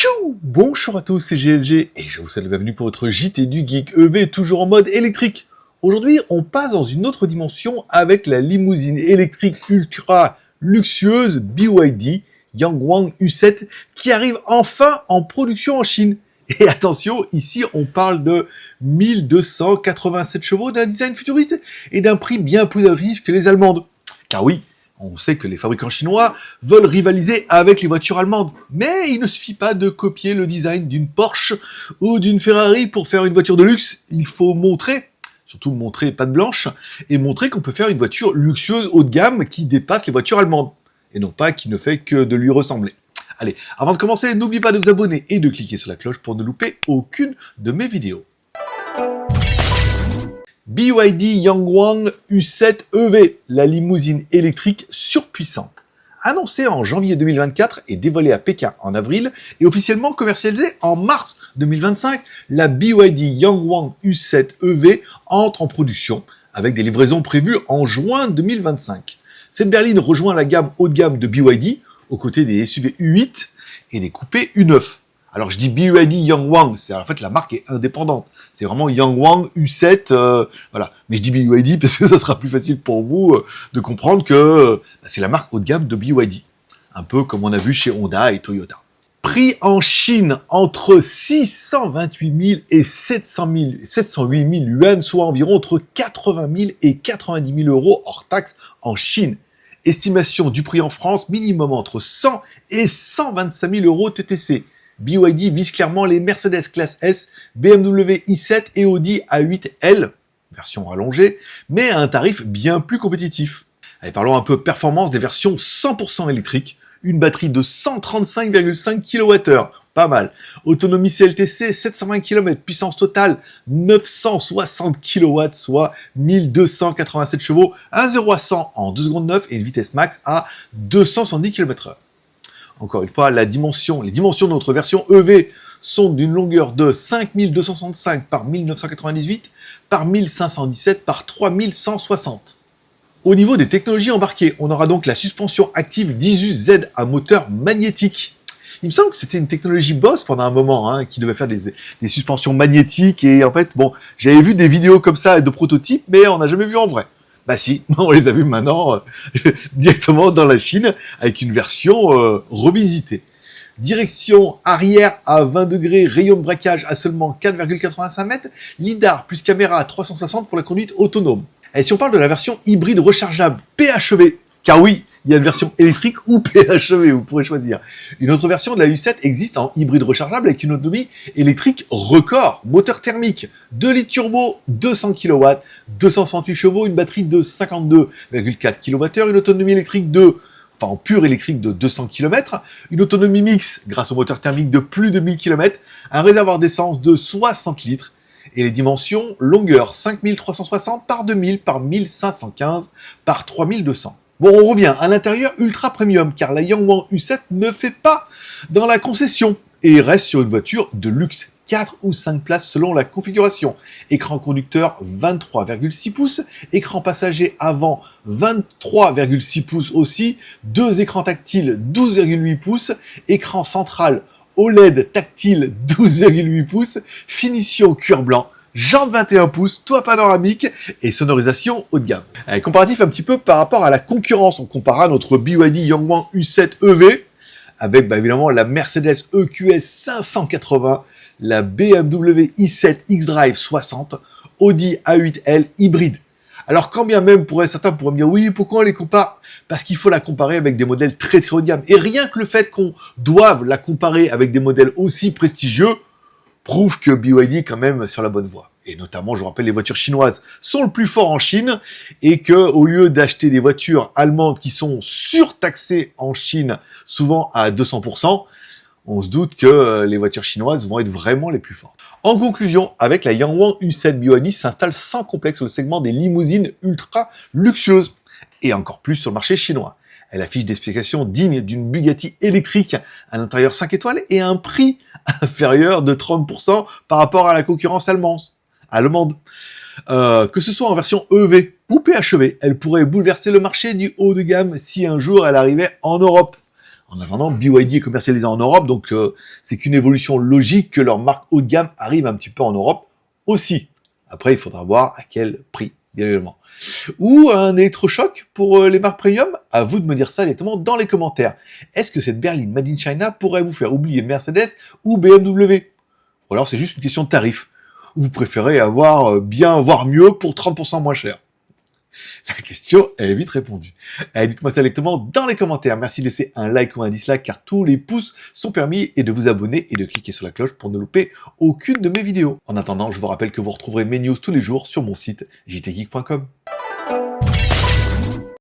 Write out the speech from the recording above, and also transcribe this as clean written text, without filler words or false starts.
Tchou! Bonjour à tous, c'est GLG et je vous souhaite la bienvenue pour votre JT du Geek EV toujours en mode électrique. Aujourd'hui, on passe dans une autre dimension avec la limousine électrique ultra luxueuse BYD Yangwang U7 qui arrive enfin en production en Chine. Et attention, ici on parle de 1287 chevaux, d'un design futuriste et d'un prix bien plus agressif que les allemandes. Car oui, on sait que les fabricants chinois veulent rivaliser avec les voitures allemandes. Mais il ne suffit pas de copier le design d'une Porsche ou d'une Ferrari pour faire une voiture de luxe. Il faut montrer, surtout montrer patte blanche, et montrer qu'on peut faire une voiture luxueuse haut de gamme qui dépasse les voitures allemandes. Et non pas qui ne fait que de lui ressembler. Allez, avant de commencer, n'oubliez pas de vous abonner et de cliquer sur la cloche pour ne louper aucune de mes vidéos. BYD Yangwang U7 EV, la limousine électrique surpuissante. Annoncée en janvier 2024 et dévoilée à Pékin en avril et officiellement commercialisée en mars 2025, la BYD Yangwang U7 EV entre en production avec des livraisons prévues en juin 2025. Cette berline rejoint la gamme haut de gamme de BYD aux côtés des SUV U8 et des coupés U9. Alors je dis BYD Yangwang, c'est en fait la marque est indépendante. C'est vraiment Yangwang U7, voilà. Mais je dis BYD parce que ça sera plus facile pour vous de comprendre que c'est la marque haut de gamme de BYD. Un peu comme on a vu chez Honda et Toyota. Prix en Chine entre 628 000 et 708 000 yuan, soit environ entre 80 000 et 90 000 euros hors taxe en Chine. Estimation du prix en France, minimum entre 100 et 125 000 euros TTC. BYD vise clairement les Mercedes classe S, BMW i7 et Audi A8L, version rallongée, mais à un tarif bien plus compétitif. Allez, parlons un peu performance des versions 100% électriques. Une batterie de 135,5 kWh, pas mal. Autonomie CLTC 720 km, puissance totale 960 kW, soit 1287 chevaux, 1 0 à 100 en 2 secondes 9 et une vitesse max à 270 km/h. Encore une fois, les dimensions de notre version EV sont d'une longueur de 5265 par 1998 par 1517 par 3160. Au niveau des technologies embarquées, on aura donc la suspension active d'ISU-Z à moteur magnétique. Il me semble que c'était une technologie Boss pendant un moment, qui devait faire des suspensions magnétiques, et en fait, bon, j'avais vu des vidéos comme ça de prototypes, mais on n'a jamais vu en vrai. Bah si, on les a vus maintenant directement dans la Chine, avec une version revisitée. Direction arrière à 20 degrés, rayon de braquage à seulement 4,85 mètres, lidar plus caméra à 360 pour la conduite autonome. Et si on parle de la version hybride rechargeable PHEV, car oui, il y a une version électrique ou PHEV, vous pourrez choisir. Une autre version de la U7 existe en hybride rechargeable avec une autonomie électrique record, moteur thermique, 2 litres turbo, 200 kW, 268 chevaux, une batterie de 52,4 kWh, une autonomie électrique en pure électrique de 200 km, une autonomie mixte grâce au moteur thermique de plus de 1000 km, un réservoir d'essence de 60 litres, et les dimensions, longueur 5360 par 2000 par 1515 par 3200. Bon, on revient à l'intérieur ultra premium, car la Yangwang U7 ne fait pas dans la concession, et reste sur une voiture de luxe, 4 ou 5 places selon la configuration. Écran conducteur 23,6 pouces, écran passager avant 23,6 pouces aussi, 2 écrans tactiles 12,8 pouces, écran central OLED tactile 12,8 pouces, finition cuir blanc, jambes 21 pouces, toit panoramique et sonorisation haut de gamme. Allez, comparatif un petit peu par rapport à la concurrence, on comparera notre BYD Yangwang U7 EV avec évidemment la Mercedes EQS 580, la BMW i7 xDrive 60, Audi A8L hybride. Alors quand bien même certains pourraient me dire oui, pourquoi on les compare? Parce qu'il faut la comparer avec des modèles très très haut de gamme. Et rien que le fait qu'on doive la comparer avec des modèles aussi prestigieux prouve que BYD est quand même sur la bonne voie. Et notamment, je vous rappelle, les voitures chinoises sont le plus fort en Chine et que au lieu d'acheter des voitures allemandes qui sont surtaxées en Chine, souvent à 200%, on se doute que les voitures chinoises vont être vraiment les plus fortes. En conclusion, avec la Yangwang U7, BYD s'installe sans complexe sur le segment des limousines ultra luxueuses, et encore plus sur le marché chinois. Elle affiche des spécifications dignes d'une Bugatti électrique, un intérieur 5 étoiles et un prix inférieur de 30% par rapport à la concurrence allemande. Que ce soit en version EV ou PHEV, elle pourrait bouleverser le marché du haut de gamme si un jour elle arrivait en Europe. En attendant, BYD est commercialisé en Europe, donc c'est qu'une évolution logique que leur marque haut de gamme arrive un petit peu en Europe aussi. Après, il faudra voir à quel prix, bien évidemment. Ou un électrochoc pour les marques premium? À vous de me dire ça directement dans les commentaires. Est-ce que cette berline Made in China pourrait vous faire oublier Mercedes ou BMW? Ou alors c'est juste une question de tarif. Ou vous préférez avoir bien, voire mieux pour 30% moins cher? La question est vite répondue. Allez, dites-moi ça directement dans les commentaires. Merci de laisser un like ou un dislike car tous les pouces sont permis et de vous abonner et de cliquer sur la cloche pour ne louper aucune de mes vidéos. En attendant, je vous rappelle que vous retrouverez mes news tous les jours sur mon site jtgeek.com.